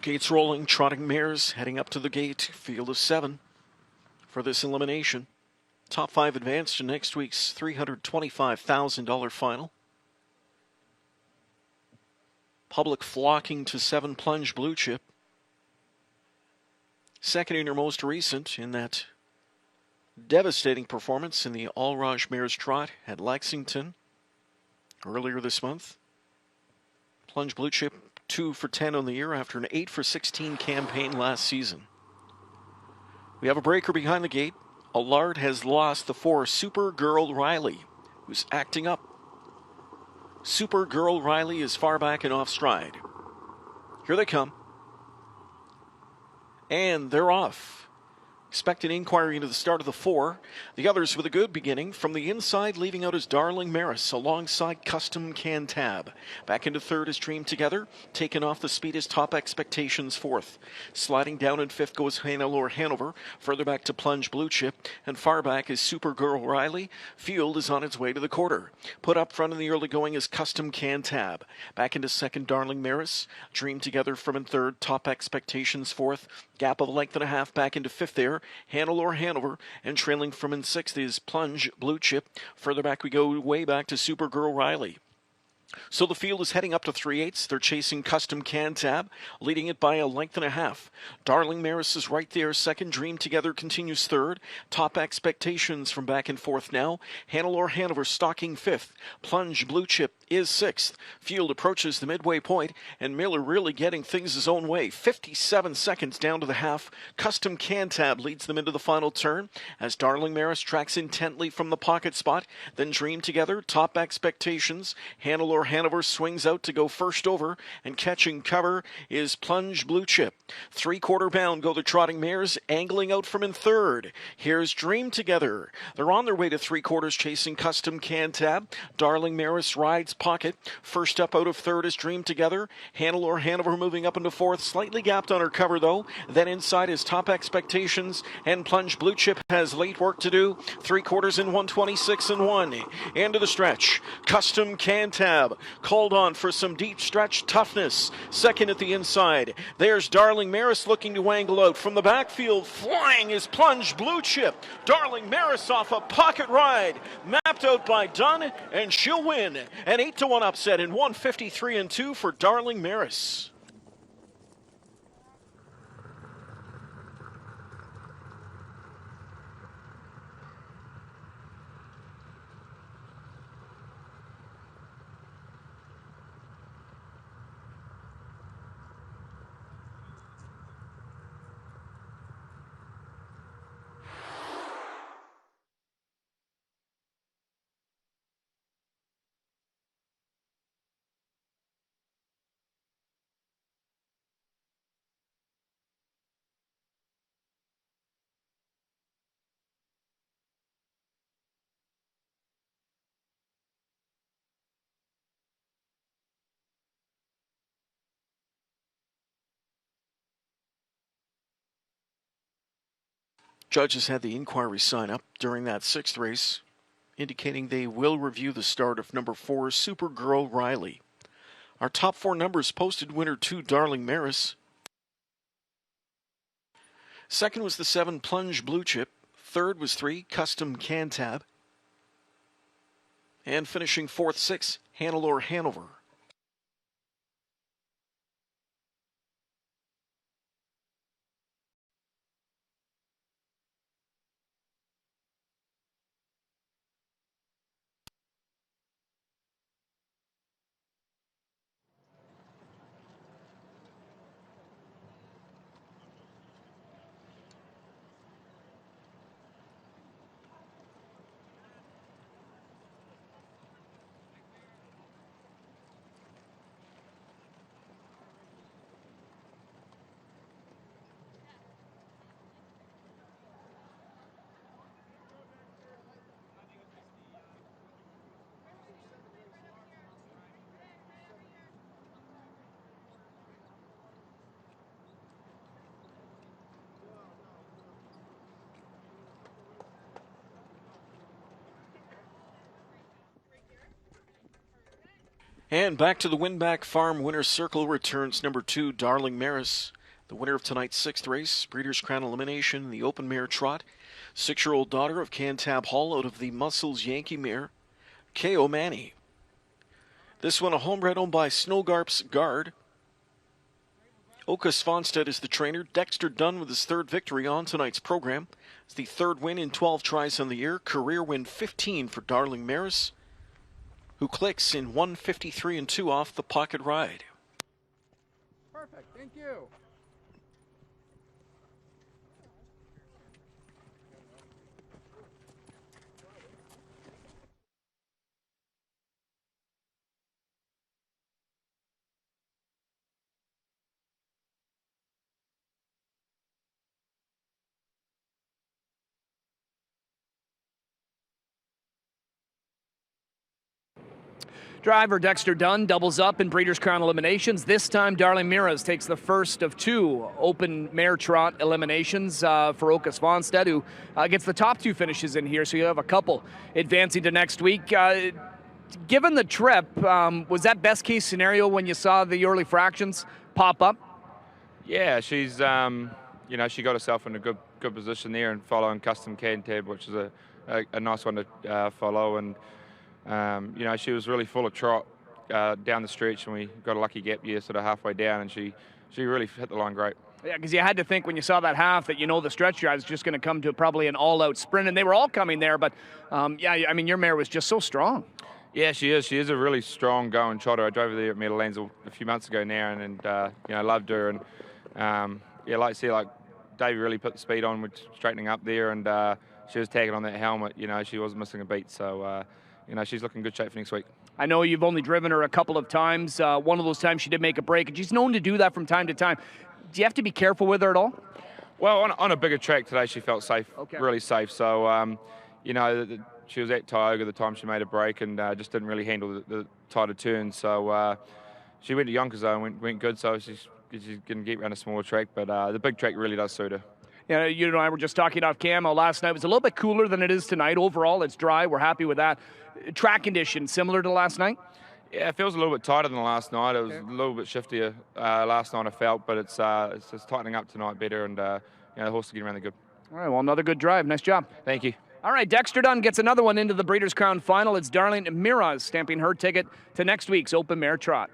Gates rolling, trotting mares heading up to the gate. Field of 7 for this elimination. Top 5 advance to next week's $325,000 final. Public flocking to 7 Plunge Blue Chip. Second in your most recent in that devastating performance in the All Raj Mares Trot at Lexington earlier this month. Plunge Blue Chip 2 for 10 on the year after an 8 for 16 campaign last season. We have a breaker behind the gate. Allard has lost the 4 Supergirl Riley, who's acting up. Supergirl Riley is far back and off stride. Here they come. And they're off. Expect an inquiry into the start of the 4. The others with a good beginning. From the inside, leaving out his Darling Mearas alongside Custom Cantab. Back into 3rd is Dream Together. Taken off the speed is Top Expectations 4th. Sliding down in 5th goes Hannelore Hanover. Further back to Plunge Blue Chip. And far back is Supergirl Riley. Field is on its way to the quarter. Put up front in the early going is Custom Cantab. Back into 2nd, Darling Mearas. Dream Together from in 3rd. Top Expectations 4th. Gap of a length and a half back into 5th there. Hannelore Hanover, and trailing from in 6th is Plunge Blue Chip. Further back we go way back to Supergirl Riley. So the field is heading up to 3/8. They're chasing Custom Cantab, leading it by a length and a half. Darling Mearas is right there. 2nd, Dream Together continues 3rd. Top Expectations from back and 4th now. Hannelore Hanover stalking 5th. Plunge Blue Chip is 6th. Field approaches the midway point, and Miller really getting things his own way. 57 seconds down to the half. Custom Cantab leads them into the final turn as Darling Mearas tracks intently from the pocket spot. Then Dream Together, Top Expectations. Hannelore Hanover swings out to go first over, and catching cover is Plunge Blue Chip. 3/4 bound go the trotting mares, angling out from in 3rd. Here's Dream Together. They're on their way to 3/4 chasing Custom Cantab. Darling Mearas rides pocket. First up out of 3rd is Dream Together. Hannelore Hanover moving up into 4th, slightly gapped on her cover though. Then inside is Top Expectations, and Plunge Blue Chip has late work to do. 3/4 in 1:26 and 1. Into the stretch. Custom Cantab called on for some deep stretch toughness. 2nd at the inside. There's Darling Mearas looking to angle out. From the backfield, flying is Plunge Blue Chip. Darling Mearas off a pocket ride. Mapped out by Dunn, and she'll win. An 8-1 upset in 1:53 and 2 for Darling Mearas. Judges had the inquiry sign up during that 6th race, indicating they will review the start of number 4, Supergirl Riley. Our top 4 numbers posted winner 2, Darling Mearas. 2nd was the 7, Plunge Blue Chip. 3rd was 3, Custom Cantab. And finishing 4th, 6, Hannelore Hanover. And back to the Winback Farm Winner's Circle returns number 2, Darling Mearas. The winner of tonight's 6th race, Breeders' Crown Elimination, the Open Mare Trot. 6-year-old daughter of Cantab Hall out of the Muscles Yankee mare, K.O. Manny. This one a homebred owned by Snowgarp's Guard. Åke Svanstedt is the trainer. Dexter Dunn with his 3rd victory on tonight's program. It's the 3rd win in 12 tries on the year. Career win 15 for Darling Mearas, who clicks in 1:53 and 2 off the pocket ride. Perfect, thank you. Driver Dexter Dunn doubles up in Breeders' Crown eliminations. This time, Darling Mearas takes the first of 2 open mare trot eliminations for Åke Svanstedt, who gets the top 2 finishes in here, so you have a couple advancing to next week. Given the trip, was that best case scenario when you saw the early fractions pop up? Yeah, she's she got herself in a good position there and following Custom Cantab, which is a nice one to follow, and she was really full of trot down the stretch, and we got a lucky gap year sort of halfway down, and she really hit the line great. Yeah, because you had to think when you saw that half that the stretch drive is just going to come to probably an all-out sprint, and they were all coming there, but your mare was just so strong. Yeah, she is. She is a really strong going trotter. I drove her there at Meadowlands a few months ago now, and loved her, and like Davey really put the speed on with straightening up there, and she was tagging on that helmet. She wasn't missing a beat, so she's looking good shape for next week. I know you've only driven her a couple of times. One of those times she did make a break, and she's known to do that from time to time. Do you have to be careful with her at all? Well, on a bigger track today, she felt safe, really safe. So, she was at Tioga the time she made a break, and just didn't really handle the tighter turns. So she went to Yonkers though and went good. So she's going to get around a smaller track, but the big track really does suit her. Yeah, you and I were just talking off camo last night. It was a little bit cooler than it is tonight. Overall, it's dry. We're happy with that. Track condition similar to last night? Yeah, it feels a little bit tighter than last night. It was a little bit shiftier last night, I felt, but it's just tightening up tonight better, and the horse is getting around the good. All right, well, another good drive. Nice job. Thank you. All right, Dexter Dunn gets another one into the Breeders' Crown final. It's Darling Mearas stamping her ticket to next week's Open Mare Trot.